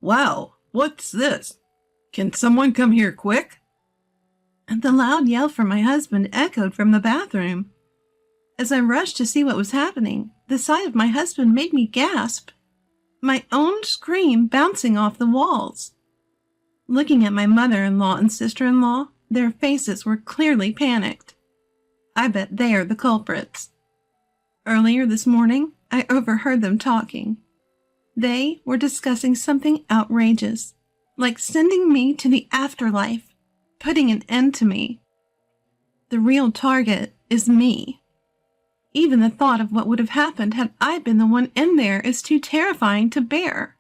Wow, what's this? Can someone come here quick? And the loud yell from my husband echoed from the bathroom. As I rushed to see what was happening, the sight of my husband made me gasp. My own scream bouncing off the walls. Looking at my mother-in-law and sister-in-law, their faces were clearly panicked. I bet they are the culprits. Earlier this morning, I overheard them talking. They were discussing something outrageous, like sending me to the afterlife, putting an end to me. The real target is me. Even the thought of what would have happened had I been the one in there is too terrifying to bear.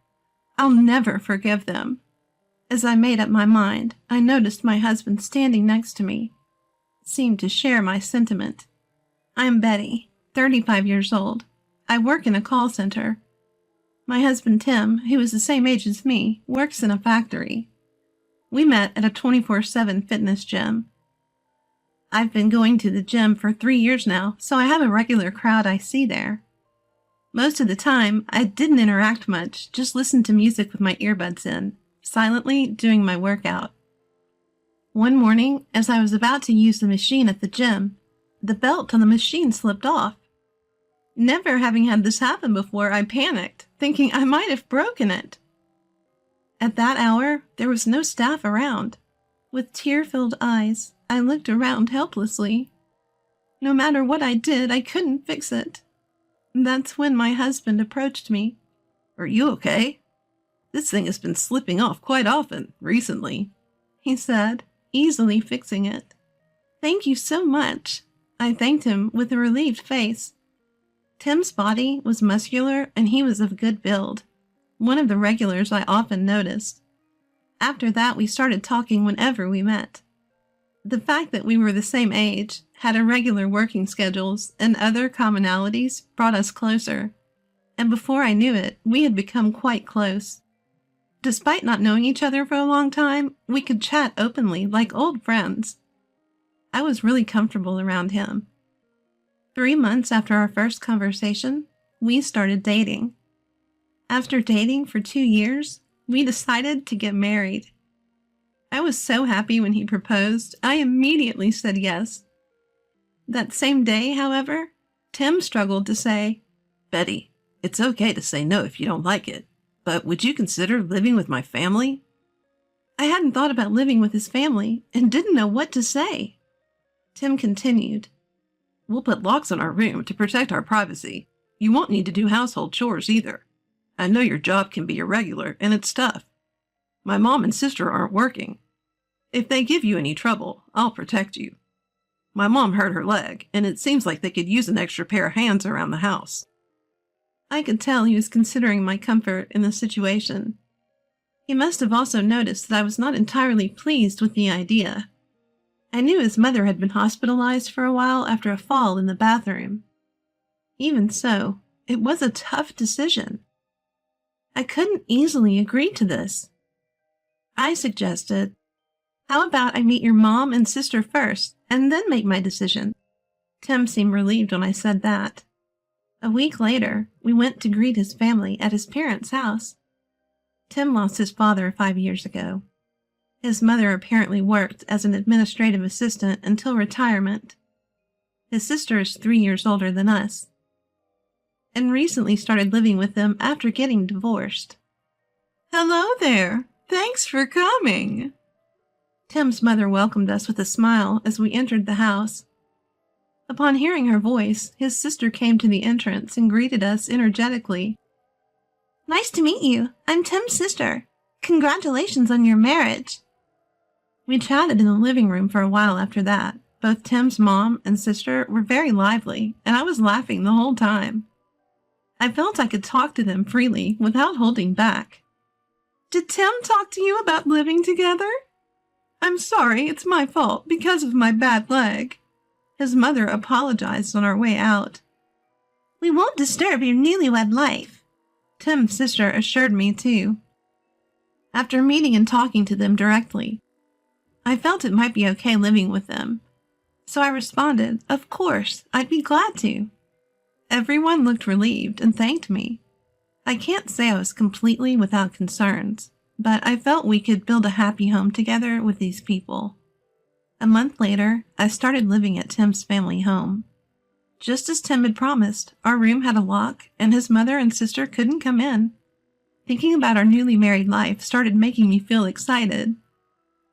I'll never forgive them. As I made up my mind, I noticed my husband standing next to me. Seemed to share my sentiment. I'm Betty, 35 years old. I work in a call center. My husband Tim, who is the same age as me, works in a factory. We met at a 24/7 fitness gym. I've been going to the gym for 3 years now, so I have a regular crowd I see there. Most of the time, I didn't interact much, just listened to music with my earbuds in, silently doing my workout. One morning, as I was about to use the machine at the gym, the belt on the machine slipped off. Never having had this happen before, I panicked, thinking I might have broken it. At that hour, there was no staff around. With tear-filled eyes, I looked around helplessly. No matter what I did, I couldn't fix it. That's when my husband approached me. Are you okay? This thing has been slipping off quite often recently, he said, easily fixing it. Thank you so much. I thanked him with a relieved face. Tim's body was muscular and he was of good build, one of the regulars I often noticed. After that, we started talking whenever we met. The fact that we were the same age, had irregular working schedules, and other commonalities brought us closer, and before I knew it, we had become quite close. Despite not knowing each other for a long time, we could chat openly like old friends. I was really comfortable around him. 3 months after our first conversation, we started dating. After dating for 2 years, we decided to get married. I was so happy when he proposed, I immediately said yes. That same day, however, Tim struggled to say, Betty, it's okay to say no if you don't like it, but would you consider living with my family? I hadn't thought about living with his family and didn't know what to say. Tim continued, We'll put locks on our room to protect our privacy. You won't need to do household chores either. I know your job can be irregular and it's tough. My mom and sister aren't working. If they give you any trouble, I'll protect you. My mom hurt her leg, and it seems like they could use an extra pair of hands around the house. I could tell he was considering my comfort in the situation. He must have also noticed that I was not entirely pleased with the idea. I knew his mother had been hospitalized for a while after a fall in the bathroom. Even so, it was a tough decision. I couldn't easily agree to this. I suggested, how about I meet your mom and sister first, and then make my decision? Tim seemed relieved when I said that. A week later, we went to greet his family at his parents' house. Tim lost his father 5 years ago. His mother apparently worked as an administrative assistant until retirement. His sister is 3 years older than us, and recently started living with them after getting divorced. Hello there! Thanks for coming! Tim's mother welcomed us with a smile as we entered the house. Upon hearing her voice, his sister came to the entrance and greeted us energetically. Nice to meet you. I'm Tim's sister. Congratulations on your marriage. We chatted in the living room for a while after that. Both Tim's mom and sister were very lively, and I was laughing the whole time. I felt I could talk to them freely without holding back. Did Tim talk to you about living together? I'm sorry, it's my fault because of my bad leg. His mother apologized on our way out. We won't disturb your newlywed life, Tim's sister assured me too. After meeting and talking to them directly, I felt it might be okay living with them. So I responded, of course, I'd be glad to. Everyone looked relieved and thanked me. I can't say I was completely without concerns, but I felt we could build a happy home together with these people. A month later, I started living at Tim's family home. Just as Tim had promised, our room had a lock and his mother and sister couldn't come in. Thinking about our newly married life started making me feel excited.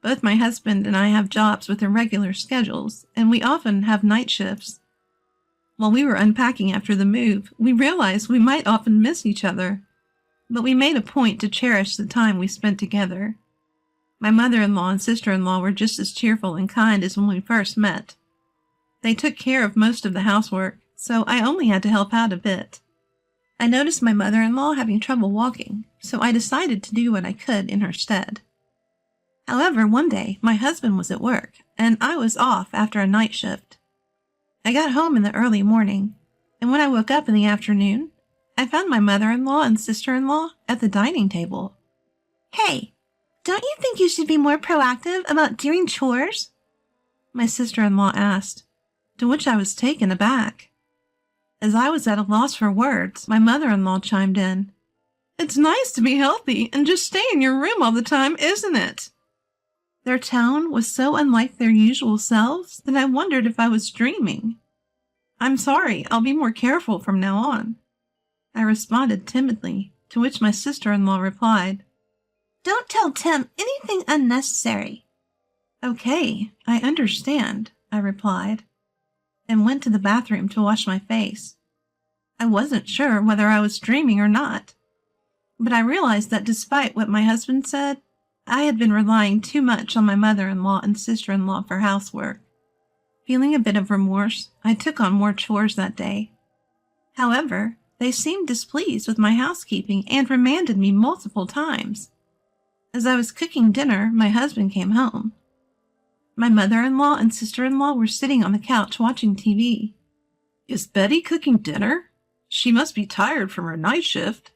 Both my husband and I have jobs with irregular schedules, and we often have night shifts. While we were unpacking after the move, we realized we might often miss each other, but we made a point to cherish the time we spent together. My mother-in-law and sister-in-law were just as cheerful and kind as when we first met. They took care of most of the housework, so I only had to help out a bit. I noticed my mother-in-law having trouble walking, so I decided to do what I could in her stead. However, one day, my husband was at work, and I was off after a night shift. I got home in the early morning, and when I woke up in the afternoon, I found my mother-in-law and sister-in-law at the dining table. Hey, don't you think you should be more proactive about doing chores? My sister-in-law asked, to which I was taken aback. As I was at a loss for words, my mother-in-law chimed in. It's nice to be healthy and just stay in your room all the time, isn't it? Their tone was so unlike their usual selves that I wondered if I was dreaming. I'm sorry, I'll be more careful from now on, I responded timidly, to which my sister-in-law replied. Don't tell Tim anything unnecessary. Okay, I understand, I replied, and went to the bathroom to wash my face. I wasn't sure whether I was dreaming or not, but I realized that despite what my husband said, I had been relying too much on my mother-in-law and sister-in-law for housework. Feeling a bit of remorse, I took on more chores that day. However, they seemed displeased with my housekeeping and remanded me multiple times. As I was cooking dinner, my husband came home. My mother-in-law and sister-in-law were sitting on the couch watching TV. Is Betty cooking dinner? She must be tired from her night shift,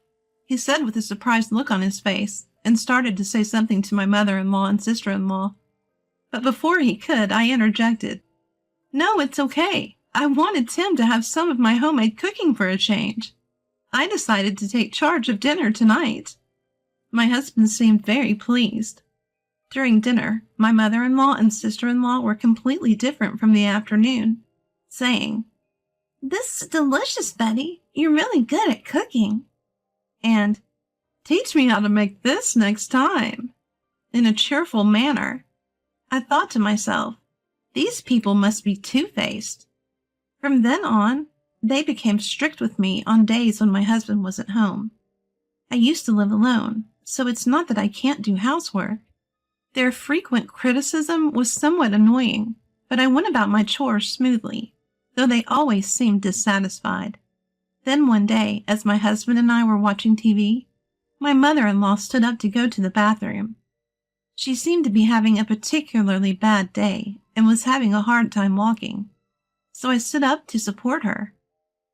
he said with a surprised look on his face, and started to say something to my mother-in-law and sister-in-law. But before he could, I interjected. No, it's okay. I wanted Tim to have some of my homemade cooking for a change. I decided to take charge of dinner tonight. My husband seemed very pleased. During dinner, my mother-in-law and sister-in-law were completely different from the afternoon, saying, This is delicious, Betty. You're really good at cooking. And, Teach me how to make this next time, in a cheerful manner. I thought to myself, these people must be two-faced. From then on, they became strict with me on days when my husband wasn't home. I used to live alone, so it's not that I can't do housework. Their frequent criticism was somewhat annoying, but I went about my chores smoothly, though they always seemed dissatisfied. Then one day, as my husband and I were watching TV, my mother-in-law stood up to go to the bathroom. She seemed to be having a particularly bad day and was having a hard time walking, so I stood up to support her.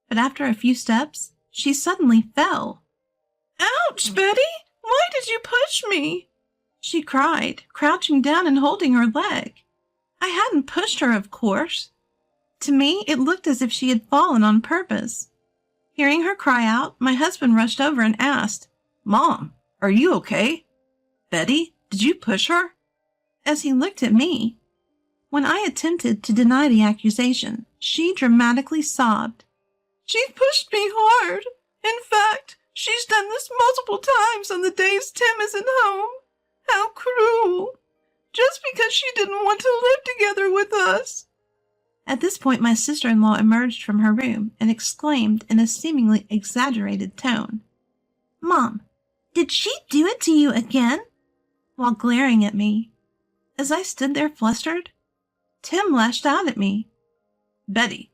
But after a few steps, she suddenly fell. Ouch, Betty! Why did you push me? She cried, crouching down and holding her leg. I hadn't pushed her, of course. To me, it looked as if she had fallen on purpose. Hearing her cry out, my husband rushed over and asked, Mom, are you okay? Betty, did you push her? As he looked at me. When I attempted to deny the accusation, she dramatically sobbed. She pushed me hard. In fact, she's done this multiple times on the days Tim isn't home. How cruel! Just because she didn't want to live together with us. At this point, my sister-in-law emerged from her room and exclaimed in a seemingly exaggerated tone, Mom, did she do it to you again? While glaring at me. As I stood there flustered, Tim lashed out at me. Betty,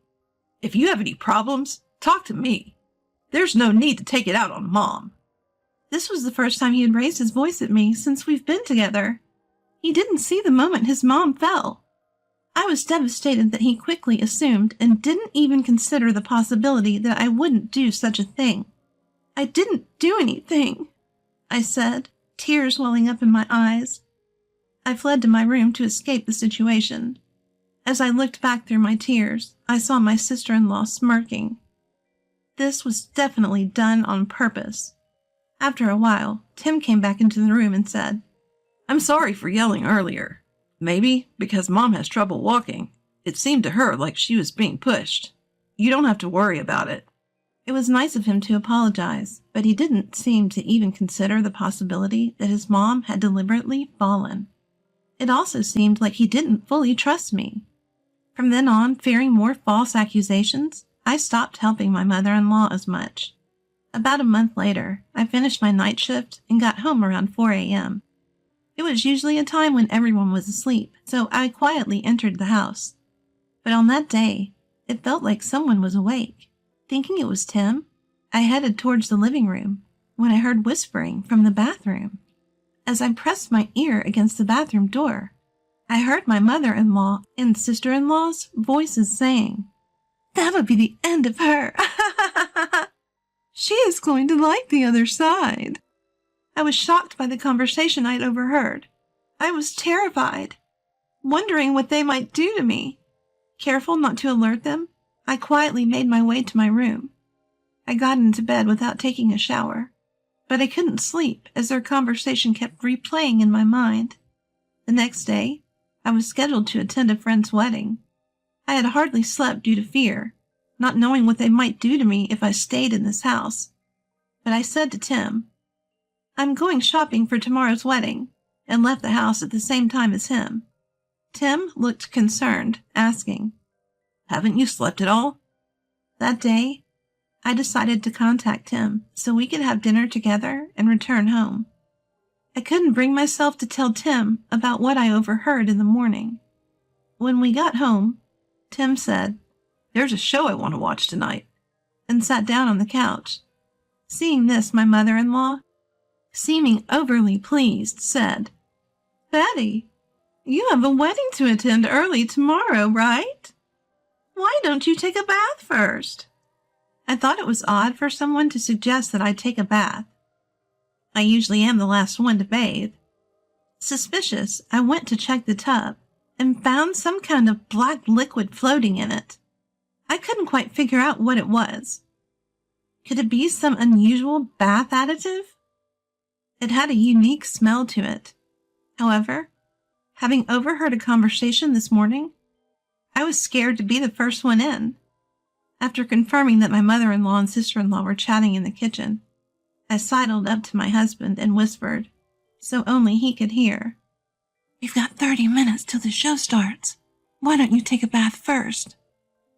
if you have any problems, talk to me. There's no need to take it out on Mom. This was the first time he had raised his voice at me since we've been together. He didn't see the moment his mom fell. I was devastated that he quickly assumed and didn't even consider the possibility that I wouldn't do such a thing. I didn't do anything, I said, tears welling up in my eyes. I fled to my room to escape the situation. As I looked back through my tears, I saw my sister-in-law smirking. This was definitely done on purpose. After a while, Tim came back into the room and said, I'm sorry for yelling earlier. Maybe because Mom has trouble walking. It seemed to her like she was being pushed. You don't have to worry about it. It was nice of him to apologize, but he didn't seem to even consider the possibility that his mom had deliberately fallen. It also seemed like he didn't fully trust me. From then on, fearing more false accusations, I stopped helping my mother-in-law as much. About a month later, I finished my night shift and got home around 4 a.m. It was usually a time when everyone was asleep, so I quietly entered the house. But on that day, it felt like someone was awake. Thinking it was Tim, I headed towards the living room when I heard whispering from the bathroom. As I pressed my ear against the bathroom door, I heard my mother-in-law and sister-in-law's voices saying, "That'll be the end of her. She is going to like the other side." I was shocked by the conversation I'd overheard. I was terrified, wondering what they might do to me. Careful not to alert them, I quietly made my way to my room. I got into bed without taking a shower, but I couldn't sleep as their conversation kept replaying in my mind. The next day, I was scheduled to attend a friend's wedding. I had hardly slept due to fear, not knowing what they might do to me if I stayed in this house. But I said to Tim, "I'm going shopping for tomorrow's wedding," and left the house at the same time as him. Tim looked concerned, asking, Haven't you slept at all? That day, I decided to contact him so we could have dinner together and return home. I couldn't bring myself to tell Tim about what I overheard in the morning. When we got home, Tim said, There's a show I want to watch tonight, and sat down on the couch. Seeing this, my mother-in-law, seeming overly pleased, said, "Betty, you have a wedding to attend early tomorrow, right? Why don't you take a bath first?" I thought it was odd for someone to suggest that I take a bath. I usually am the last one to bathe. Suspicious, I went to check the tub and found some kind of black liquid floating in it. I couldn't quite figure out what it was. Could it be some unusual bath additive? It had a unique smell to it. However, having overheard a conversation this morning, I was scared to be the first one in. After confirming that my mother-in-law and sister-in-law were chatting in the kitchen, I sidled up to my husband and whispered, so only he could hear, "We've got 30 minutes till the show starts. Why don't you take a bath first?"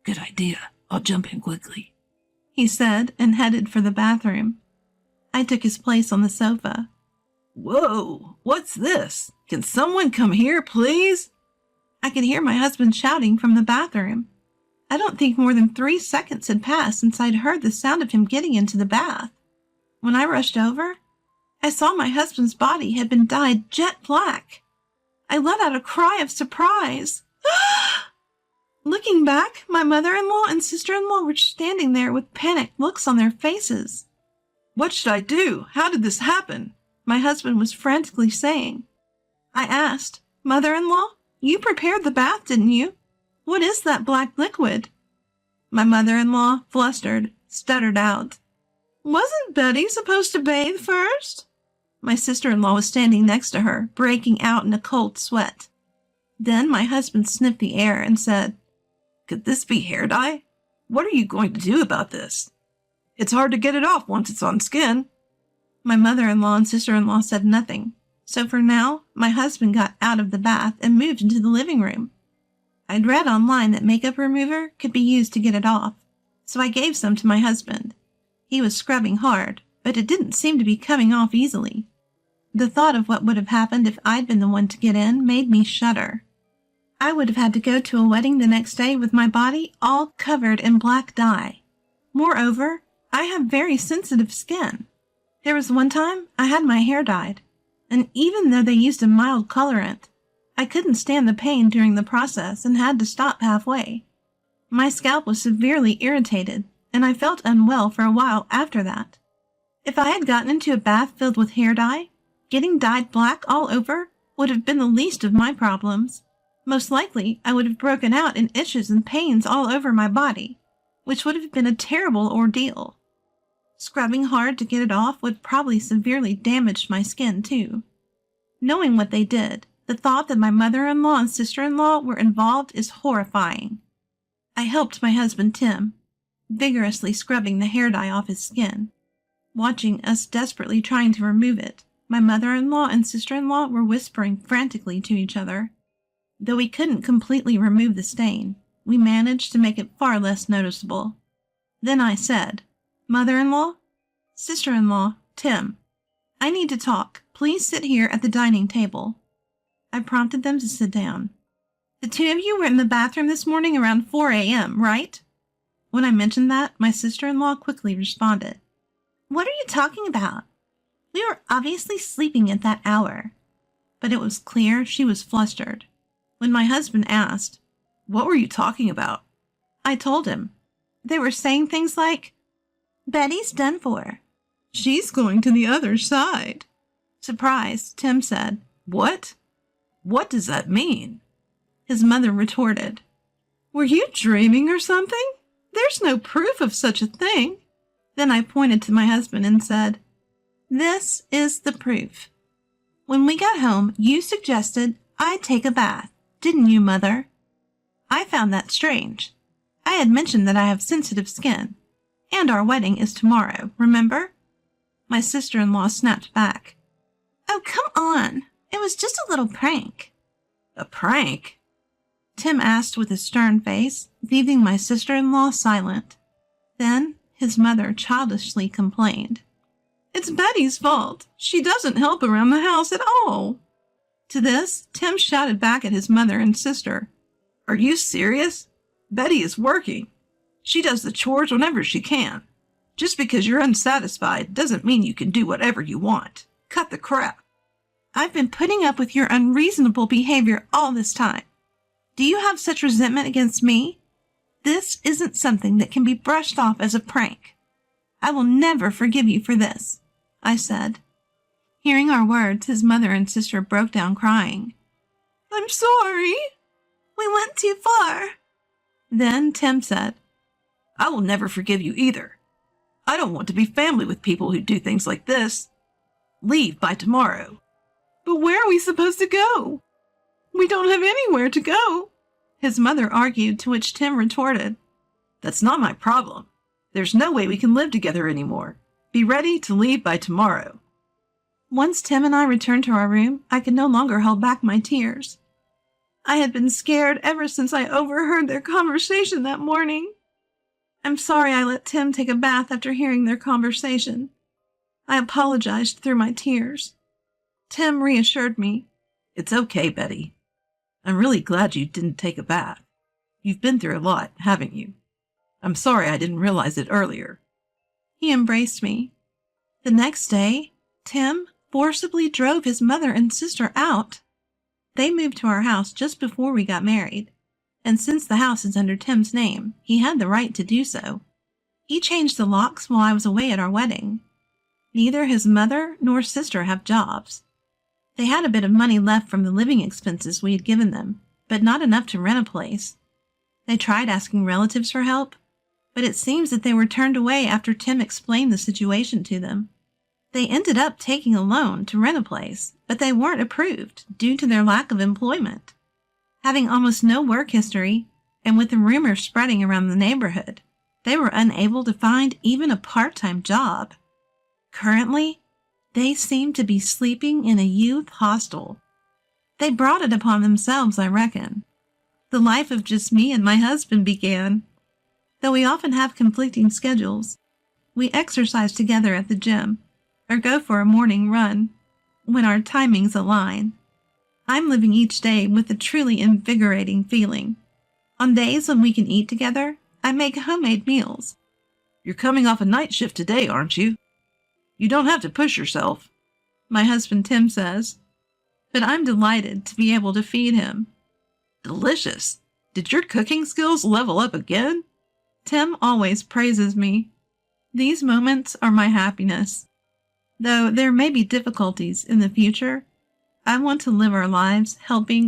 Good idea. I'll jump in quickly, he said, and headed for the bathroom. I took his place on the sofa. Whoa, what's this? Can someone come here, please? I could hear my husband shouting from the bathroom. I don't think more than 3 seconds had passed since I'd heard the sound of him getting into the bath. When I rushed over, I saw my husband's body had been dyed jet black. I let out a cry of surprise. Looking back, my mother-in-law and sister-in-law were standing there with panicked looks on their faces. What should I do? How did this happen? My husband was frantically saying. I asked, "Mother-in-law, you prepared the bath, didn't you? What is that black liquid?" My mother-in-law, flustered, stuttered out, "Wasn't Betty supposed to bathe first?" My sister-in-law was standing next to her, breaking out in a cold sweat. Then my husband sniffed the air and said, Could this be hair dye? What are you going to do about this? It's hard to get it off once it's on skin. My mother-in-law and sister-in-law said nothing, so for now, my husband got out of the bath and moved into the living room. I'd read online that makeup remover could be used to get it off, so I gave some to my husband. He was scrubbing hard, but it didn't seem to be coming off easily. The thought of what would have happened if I'd been the one to get in made me shudder. I would have had to go to a wedding the next day with my body all covered in black dye. Moreover, I have very sensitive skin. There was one time I had my hair dyed, and even though they used a mild colorant, I couldn't stand the pain during the process and had to stop halfway. My scalp was severely irritated, and I felt unwell for a while after that. If I had gotten into a bath filled with hair dye, getting dyed black all over would have been the least of my problems. Most likely, I would have broken out in itches and pains all over my body, which would have been a terrible ordeal. Scrubbing hard to get it off would probably severely damage my skin, too. Knowing what they did, the thought that my mother-in-law and sister-in-law were involved is horrifying. I helped my husband, Tim, vigorously scrubbing the hair dye off his skin. Watching us desperately trying to remove it, my mother-in-law and sister-in-law were whispering frantically to each other. Though we couldn't completely remove the stain, we managed to make it far less noticeable. Then I said, "Mother-in-law, sister-in-law, Tim, I need to talk. Please sit here at the dining table." I prompted them to sit down. "The two of you were in the bathroom this morning around 4 a.m., right?" When I mentioned that, my sister-in-law quickly responded, "What are you talking about? We were obviously sleeping at that hour." But it was clear she was flustered. When my husband asked, "What were you talking about?" I told him. They were saying things like, "Betty's done for. She's going to the other side." Surprised, Tim said, "What? What does that mean?" His mother retorted, "Were you dreaming or something? There's no proof of such a thing." Then I pointed to my husband and said, "This is the proof. When we got home, you suggested I take a bath, didn't you, Mother? I found that strange. I had mentioned that I have sensitive skin, and our wedding is tomorrow, remember?" My sister-in-law snapped back, "Oh, come on. It was just a little prank." "A prank?" Tim asked with a stern face, leaving my sister-in-law silent. Then his mother childishly complained, "It's Betty's fault. She doesn't help around the house at all." To this, Tim shouted back at his mother and sister, "Are you serious? Betty is working. She does the chores whenever she can. Just because you're unsatisfied doesn't mean you can do whatever you want. Cut the crap." "I've been putting up with your unreasonable behavior all this time. Do you have such resentment against me? This isn't something that can be brushed off as a prank. I will never forgive you for this," I said. Hearing our words, his mother and sister broke down crying. "I'm sorry. We went too far." Then Tim said, "I will never forgive you either. I don't want to be family with people who do things like this. Leave by tomorrow." "But where are we supposed to go? We don't have anywhere to go," his mother argued, to which Tim retorted, "That's not my problem. There's no way we can live together anymore. Be ready to leave by tomorrow." Once Tim and I returned to our room, I could no longer hold back my tears. I had been scared ever since I overheard their conversation that morning. I'm sorry I let Tim take a bath after hearing their conversation. I apologized through my tears. Tim reassured me. "It's okay, Betty. I'm really glad you didn't take a bath. You've been through a lot, haven't you? I'm sorry I didn't realize it earlier." He embraced me. The next day, Tim forcibly drove his mother and sister out. They moved to our house just before we got married, and since the house is under Tim's name, he had the right to do so. He changed the locks while I was away at our wedding. Neither his mother nor sister have jobs. They had a bit of money left from the living expenses we had given them, but not enough to rent a place. They tried asking relatives for help, but it seems that they were turned away after Tim explained the situation to them. They ended up taking a loan to rent a place, but they weren't approved due to their lack of employment. Having almost no work history, and with the rumors spreading around the neighborhood, they were unable to find even a part-time job. Currently, they seem to be sleeping in a youth hostel. They brought it upon themselves, I reckon. The life of just me and my husband began. Though we often have conflicting schedules, we exercise together at the gym, or go for a morning run, when our timings align. I'm living each day with a truly invigorating feeling. On days when we can eat together, I make homemade meals. "You're coming off a night shift today, aren't you? You don't have to push yourself," my husband Tim says. But I'm delighted to be able to feed him. "Delicious. Did your cooking skills level up again?" Tim always praises me. These moments are my happiness. Though there may be difficulties in the future, I want to live our lives helping